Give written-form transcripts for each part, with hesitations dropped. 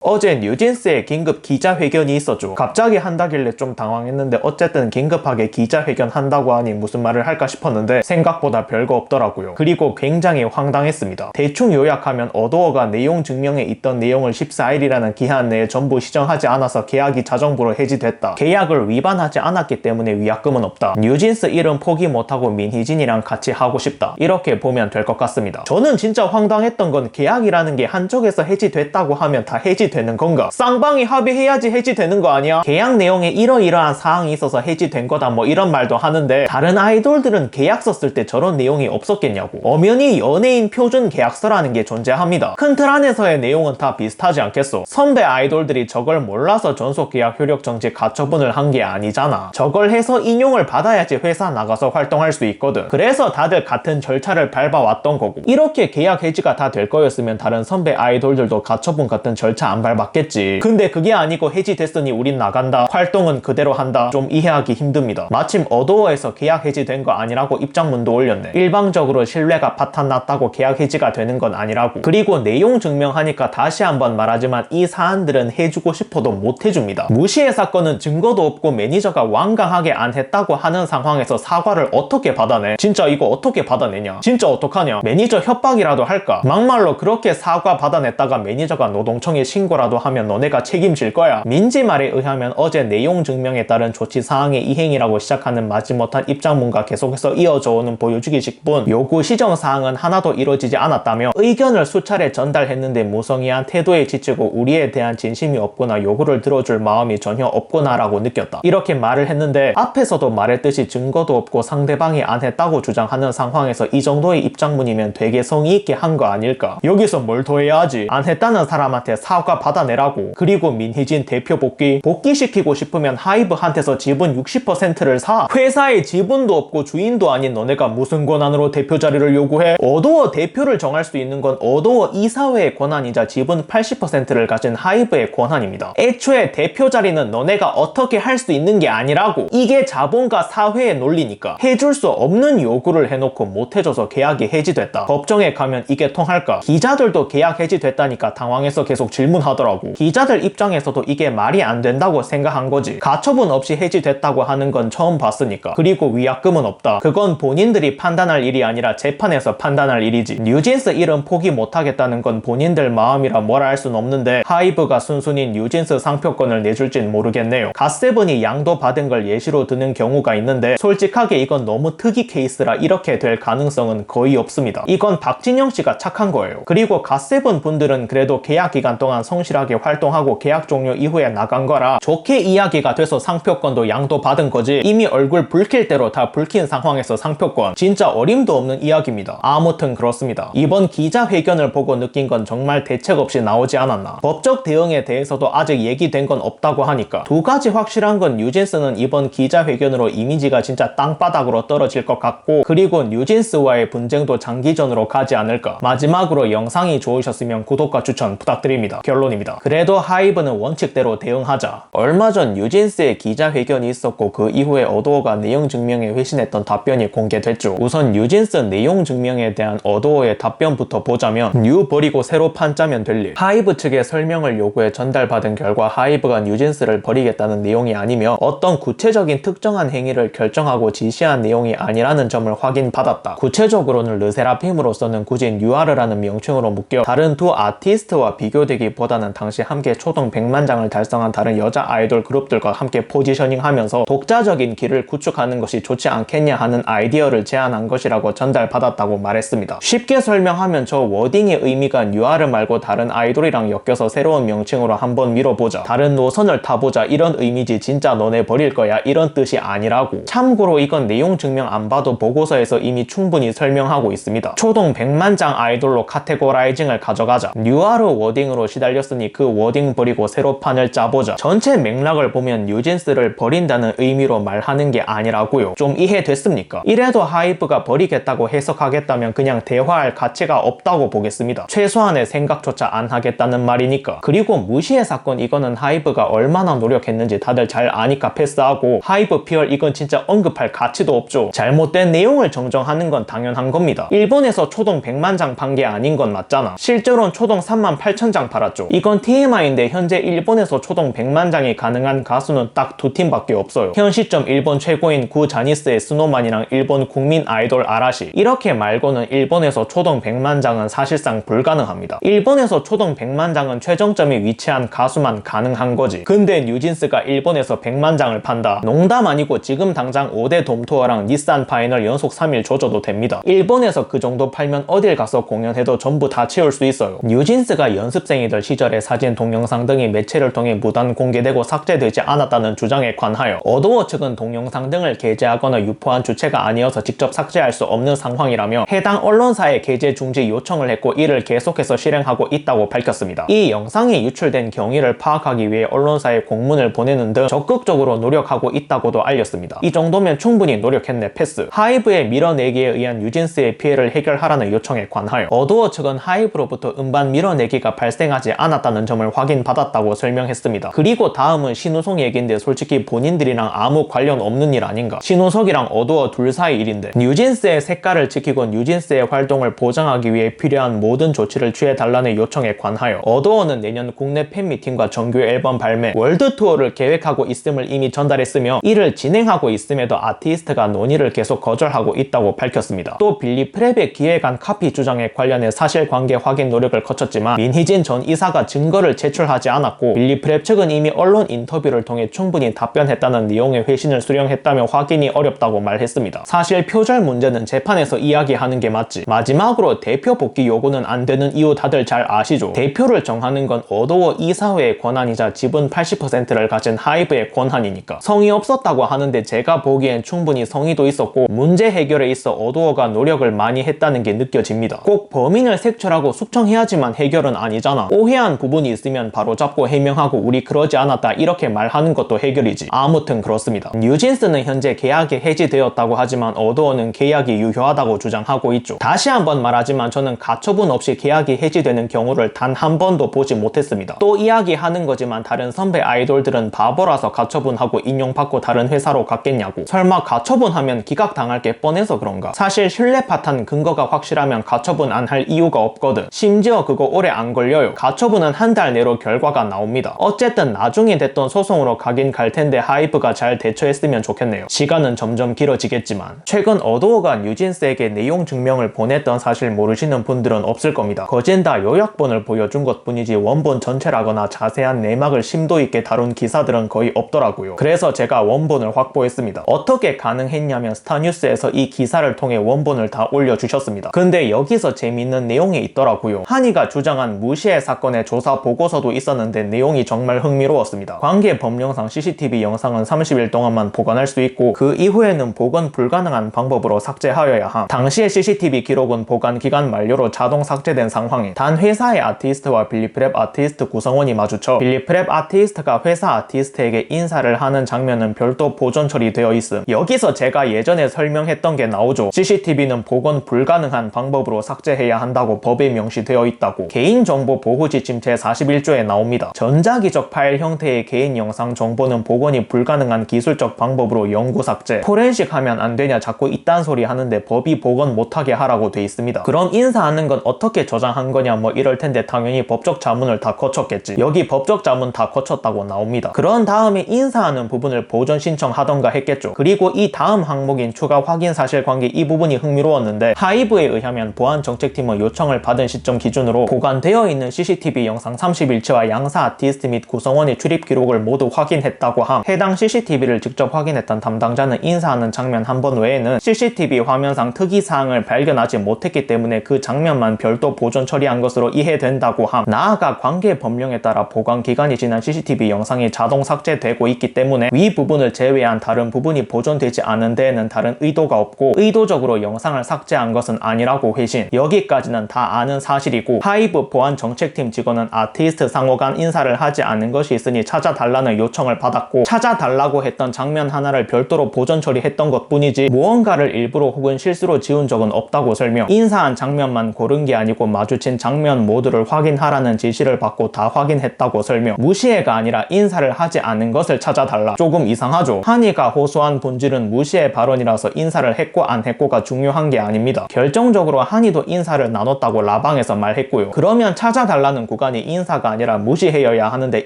어제 뉴진스의 긴급 기자회견이 있었죠. 갑자기 한다길래 좀 당황했는데 어쨌든 긴급하게 기자회견 한다고 하니 무슨 말을 할까 싶었는데 생각보다 별거 없더라고요. 그리고 굉장히 황당했습니다. 대충 요약하면 어도어가 내용 증명에 있던 내용을 14일이라는 기한 내에 전부 시정하지 않아서 계약이 자정부로 해지됐다. 계약을 위반하지 않았기 때문에 위약금은 없다. 뉴진스 이름 포기 못하고 민희진이랑 같이 하고 싶다. 이렇게 보면 될 것 같습니다. 저는 진짜 황당했던 건 계약이라는 게 한쪽에서 해지됐다고 하면 다 해지되는 건가? 쌍방이 합의해야지 해지되는 거 아니야? 계약 내용에 이러이러한 사항이 있어서 해지된 거다 뭐 이런 말도 하는데 다른 아이돌들은 계약서 쓸 때 저런 내용이 없었겠냐고. 엄연히 연예인 표준 계약서라는 게 존재합니다. 큰 틀 안에서의 내용은 다 비슷하지 않겠어? 선배 아이돌들이 저걸 몰라서 전속계약 효력 정지 가처분을 한 게 아니잖아. 저걸 해서 인용을 받아야지 회사 나가서 활동할 수 있거든. 그래서 다들 같은 절차를 밟아왔던 거고, 이렇게 계약 해지가 다 될 거였으면 다른 선배 아이돌들도 가처분 같은 절차 안 밟았겠지. 근데 그게 아니고 해지됐으니 우린 나간다, 활동은 그대로 한다, 좀 이해하기 힘듭니다. 마침 어도어에서 계약 해지된 거 아니라고 입장문도 올렸네. 일방적으로 신뢰가 파탄났다고 계약 해지가 되는 건 아니라고. 그리고 내용 증명하니까 다시 한번 말하지만 이 사안들은 해주고 싶어도 못 해줍니다. 무시의 사건은 증거도 없고 매니저가 완강하게 안 했다고 하는 상황에서 사과를 어떻게 받아내? 진짜 이거 어떻게 받아내냐? 진짜 어떡하냐? 매니저 협박이라도 할까? 막말로 그렇게 사과 받아냈다가 매니저가 노동청에 신고라도 하면 너네가 책임질 거야. 민지 말에 의하면 어제 내용 증명에 따른 조치 사항의 이행이라고 시작하는 마지못한 입장문과 계속해서 이어져 오는 보여주기식뿐 요구 시정 사항은 하나도 이루어지지 않았다며 의견을 수차례 전달했는데 무성의한 태도에 지치고 우리에 대한 진심이 없구나, 요구를 들어줄 마음이 전혀 없구나 라고 느꼈다. 이렇게 말을 했는데 앞에서도 말했듯이 증거도 없고 상대방이 안 했다고 주장하는 상황에서 이 정도의 입장문이면 되게 성의 있게 한 거 아닐까? 여기서 뭘 더 해야 하지? 안 했다는 사람한테 사과 받아내라고. 그리고 민희진 대표 복귀시키고 싶으면 하이브한테서 지분 60%를 사. 회사에 지분도 없고 주인도 아닌 너네가 무슨 권한으로 대표 자리를 요구해? 어도어 대표를 정할 수 있는 건 어도어 이사회의 권한이자 지분 80%를 가진 하이브의 권한입니다. 애초에 대표 자리는 너네가 어떻게 할 수 있는 게 아니라고. 이게 자본과 사회의 논리니까. 해줄 수 없는 요구를 해놓고 못 해줘서 계약이 해지됐다. 법정에 가면 이게 통할까? 기자들도 계약 해지됐다니까 당황해서 계속 질문하더라고. 기자들 입장에서도 이게 말이 안 된다고 생각한 거지. 가처분 없이 해지됐다고 하는 건 처음 봤으니까. 그리고 위약금은 없다. 그건 본인들이 판단할 일이 아니라 재판에서 판단할 일이지. 뉴진스 이름 포기 못하겠다는 건 본인들 마음이라 뭐라 할 순 없는데 하이브가 순순히 뉴진스 상표권을 내줄진 모르겠네요. 갓세븐이 양도 받은 걸 예시로 드는 경우가 있는데 솔직하게 이건 너무 특이 케이스라 이렇게 될 가능성은 거의 없습니다. 이건 박진영 씨가 착한 거예요. 그리고 갓세븐 분들은 그래도 계약 기간 동안 성실하게 활동하고 계약 종료 이후에 나간 거라 좋게 이야기가 돼서 상표권도 양도 받은 거지, 이미 얼굴 붉힐 대로 다 붉힌 상황에서 상표권, 진짜 어림도 없는 이야기입니다. 아무튼 그렇습니다. 이번 기자회견을 보고 느낀 건 정말 대책 없이 나오지 않았나. 법적 대응에 대해서도 아직 얘기된 건 없다고 하니까 두 가지 확실한 건 뉴진스는 이번 기자회견으로 이미지가 진짜 땅바닥으로 떨어질 것 같고, 그리고 뉴진스와의 분쟁도 장기전으로 가지 않을까. 마지막으로 영상이 좋으셨으면 구독과 추천 부탁드립니다. 결론입니다. 그래도 하이브는 원칙대로 대응하자. 얼마 전 뉴진스의 기자회견이 있었고 그 이후에 어도어가 내용 증명에 회신했던 답변이 공개됐죠. 우선 뉴진스 내용 증명에 대한 어도어의 답변부터 보자면, 뉴 버리고 새로 판짜면 될 일. 하이브 측의 설명을 요구해 전달받은 결과 하이브가 뉴진스를 버리겠다는 내용이 아니며 어떤 구체적인 특정한 행위를 결정하고 지시한 내용이 아니라는 점을 확인받았다. 구체적으로는 르세라핌으로서는 굳이 뉴아르라는 명칭으로 묶여 다른 두 아티스트와 비교되기보다는 당시 함께 초동 100만 장을 달성한 다른 여자 아이돌 그룹들과 함께 포지셔닝하면서 독자적인 길을 구축하는 것이 좋지 않겠냐 하는 아이디어를 제안한 것이라고 전달받았다고 말했습니다. 쉽게 설명하면 저 워딩의 의미가 뉴아르 말고 다른 아이돌이랑 엮여서 새로운 명칭으로 한번 밀어보자, 다른 노선을 타보자, 이런 의미지 진짜 너네 버릴 거야 이런 뜻이 아니라고. 참고로 이건 내용 증명 안 봐도 보고서에서 이미 충분히 설명하고 있습니다. 초동 100만 장 아이돌로 카테고라이징을 가져가자. 뉴아르 워딩으로 시달렸으니 그 워딩 버리고 새로 판을 짜보자. 전체 맥락을 보면 뉴진스를 버린다는 의미로 말하는 게 아니라고요. 좀 이해됐습니까? 이래도 하이브가 버리겠다고 해석하겠다면 그냥 대화할 가치가 없다고 보겠습니다. 최소한의 생각조차 안 하겠다는 말이니까. 그리고 무시의 사건, 이거는 하이브가 얼마나 노력했는지 다들 잘 아니까 패스하고, 하이브 PR 이건 진짜 언급할 가치도 없죠. 잘못된 내용을 정정하는 건 당연한 겁니다. 일본에서 초동 100만 장 판 게 아닌 건 맞잖아. 실제로는 초동 38,000장 팔았죠. 이건 TMI인데 현재 일본에서 초동 100만 장이 가능한 가수는 딱 2팀밖에 없어요. 현 시점 일본 최고인 구자니스의 스노만이랑 일본 국민 아이돌 아라시, 이렇게 말고는 일본에서 초동 100만 장은 사실상 불가능합니다. 일본에서 초동 100만 장은 최정점에 위치한 가수만 가능한 거지. 근데 뉴진스가 일본에서 100만 장을 판다? 농담 아니고 지금 당장 5대 돔투어랑 닛산 파이널 연속 3일 조져도 됩니다. 일본에서 그 정도 팔면 어딜 가서 공연해도 전부 다 채울 수 있어요. 뉴진스가 연습생이들 시절의 사진, 동영상 등이 매체를 통해 무단 공개되고 삭제되지 않았다는 주장에 관하여 어도어 측은 동영상 등을 게재하거나 유포한 주체가 아니어서 직접 삭제할 수 없는 상황이라며 해당 언론사에 게재 중지 요청을 했고 이를 계속해서 실행하고 있다고 밝혔습니다. 이 영상이 유출된 경위를 파악하기 위해 언론사에 공문을 보내는 등 적극적으로 노력하고 있다고도 알렸습니다. 이 정도면 충분히 노력했네 패스. 하이브의 밀어내기에 의한 뉴진스의 피해를 해결하라는 요청에 관하여 어도어 측은 하이브로부터 음반 밀어내기가 발생하지 않았다는 점을 확인받았다고 설명했습니다. 그리고 다음은 신우석 얘기인데 솔직히 본인들이랑 아무 관련 없는 일 아닌가. 신우석이랑 어도어 둘 사이 일인데 뉴진스의 색깔을 지키고 뉴진스의 활동을 보장하기 위해 필요한 모든 조치를 취해달라는 요청에 관하여 어도어는 내년 국내 팬미팅과 정규 앨범 발매, 월드 투어를 계획하고 있음을 이미 전달했으며 이를 진행하고 있음에도 아티스트가 논의를 계속 거절하고 있다고 밝혔습니다. 또 빌리 프랩의 기획안 카피 주장에 관련해 사실관계 확인 노력을 거쳤지만 민희진 전 이사가 증거를 제출하지 않았고 빌리 프랩 측은 이미 언론 인터뷰를 통해 충분히 답변했다는 내용의 회신을 수령했다며 확인이 어렵다고 말했습니다. 사실 표절 문제는 재판에서 이야기하는 게 맞지. 마지막으로 대표 복귀 요구는 안 되는 이유 다들 잘 아시죠? 대표를 정하는 건 어도어 이사회의 권한이자 지분 80%를 가진 하이브의 권한이니까. 성의 없었다고 하는데 제가 보기엔 충분히 성의도 있었고 문제 해결에 있어 어도어가 노력을 많이 했다는 게 느껴집니다. 꼭 범인을 색출하고 숙청해야지만 해결은 아니잖아. 오해한 부분이 있으면 바로 잡고 해명하고 우리 그러지 않았다 이렇게 말하는 것도 해결이지. 아무튼 그렇습니다. 뉴진스는 현재 계약이 해지되었다고 하지만 어도어는 계약이 유효하다고 주장하고 있죠. 다시 한번 말하지만 저는 가처분 없이 계약이 해지되는 경우를 단 한 번도 보지 못했습니다. 또 이야기하는 거지만 다른 선배 아이돌들은 바보라서 가처분하고 인용받고 다른 회사로 갔겠냐고. 설마 가처분하면 기각당할 게 뻔해서 그런가? 사실 신뢰 파탄 근거가 확실하면 가처분 안 할 이유가 없거든. 심지어 그거 오래 안 걸려요. 가처분은 한 달 내로 결과가 나옵니다. 어쨌든 나중에 됐던 소송으로 가긴 갈 텐데 하이브가 잘 대처했으면 좋겠네요. 시간은 점점 길어지겠지만 최근 어도어가 뉴진스에게 내용 증명을 보냈던 사실 모르시는 분들은 없을 겁니다. 거진 다 요약본을 보여준 것 뿐이지 원본 전체라거나 자세한 내막을 심도 있게 다룬 기사들은 거의 없더라고요. 그래서 제가 원본을 확보했습니다. 어떻게 가능했냐면 스타뉴스에서 이 기사를 통해 원본을 다 올려주셨습니다. 근데 여기서 재미있는 내용이 있더라고요. 한이가 주장한 무시해 사건의 조사 보고서도 있었는데 내용이 정말 흥미로웠습니다. 관계 법령상 CCTV 영상은 30일 동안만 보관할 수 있고 그 이후에는 복원 불가능한 방법으로 삭제하여야 함. 당시의 CCTV 기록은 보관 기간 만료로 자동 삭제된 상황에 단 회사의 아티스트와 빌리프랩 아티스트 구성원이 마주쳐 빌리프랩 아티스트가 회사 아티스트에게 인사를 하는 장면은 별도 보존 처리되어 있음. 여기서 제가 예전에 설명했던 게 나오죠. CCTV는 복원 불가능한 방법으로 삭제해야 한다고 법에 명시되어 있다고. 개인정보 보호 지침 제41조에 나옵니다. 전자기적 파일 형태의 개인 영상 정보는 복원이 불가능한 기술적 방법으로 영구 삭제. 포렌식 하면 안 되냐 자꾸 이딴 소리 하는데 법이 복원 못하게 하라고 돼 있습니다. 그럼 인사하는 건 어떻게 저장한 거냐 뭐 이럴 텐데 당연히 법적 자문을 다 거쳤겠지. 여기 법적 자문 다 거쳤다고 나옵니다. 그런 다음에 인사하는 부분을 보존 신청하던가 했겠죠. 그리고 이 다음 항목인 추가 확인 사실관계 이 부분이 흥미로웠는데 하이브에 의하면 보안정책팀은 요청을 받은 시점 기준으로 보관되어 있는 CCTV 영상 30일치와 양사 아티스트 및 구성원의 출입 기록을 모두 확인했다고 함. 해당 CCTV를 직접 확인했던 담당자는 인사하는 장면 한 번 외에는 CCTV 화면상 특이사항을 발견하지 못했기 때문에 그 장면만 별도 보존 처리한 것으로 이해된다고 함. 나아가 관계 법령에 따라 보관 기간이 지난 CCTV 영상이 자동 삭제되고 있기 때문에 위 부분을 제외한 다른 부분이 보존되지 않은 데에는 다른 의도가 없고 의도적으로 영상을 삭제한 것은 아니라고 회신. 여기까지는 다 아는 사실이고 하이브 보안정책팀 직원은 아티스트 상호 간 인사를 하지 않은 것이 있으니 찾아달라는 요청을 받았고 찾아달라고 했던 장면 하나를 별도로 보존 처리했던 것 뿐이지 무언가를 일부러 혹은 실수로 지운 적은 없다고 설명. 인사한 장면만 고른 게 아니고 마주친 장면 모두를 확인하라는 지시를 받고 다 확인했다고 설명. 무시해가 아니라 인사를 하지 않은 것을 찾아달라. 조금 이상하죠? 한이가 호소한 본질은 무시해 발언이라서 인사를 했고 안 했고가 중요한 게 아닙니다. 결정적으로 한이도 인사를 나눴다고 라방에서 말했고요. 그러면 찾아달라는 법무관이 인사가 아니라 무시해야 하는데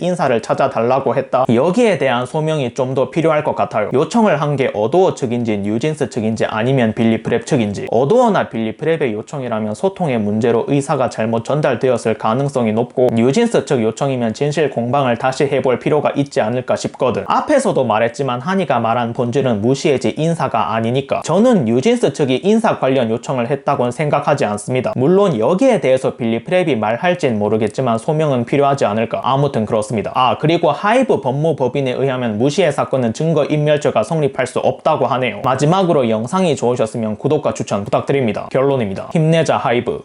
인사를 찾아달라고 했다. 여기에 대한 소명이 좀 더 필요할 것 같아요. 요청을 한 게 어도어 측인지 뉴진스 측인지 아니면 빌리프랩 측인지. 어도어나 빌리프랩의 요청이라면 소통의 문제로 의사가 잘못 전달되었을 가능성이 높고 뉴진스 측 요청이면 진실 공방을 다시 해볼 필요가 있지 않을까 싶거든. 앞에서도 말했지만 한이가 말한 본질은 무시해지 인사가 아니니까. 저는 뉴진스 측이 인사 관련 요청을 했다고는 생각하지 않습니다. 물론 여기에 대해서 빌리프랩이 말할진 모르겠지만 소명은 필요하지 않을까. 아무튼 그렇습니다. 그리고 하이브 법무법인에 의하면 무시의 사건은 증거인멸죄가 성립할 수 없다고 하네요. 마지막으로 영상이 좋으셨으면 구독과 추천 부탁드립니다. 결론입니다. 힘내자 하이브.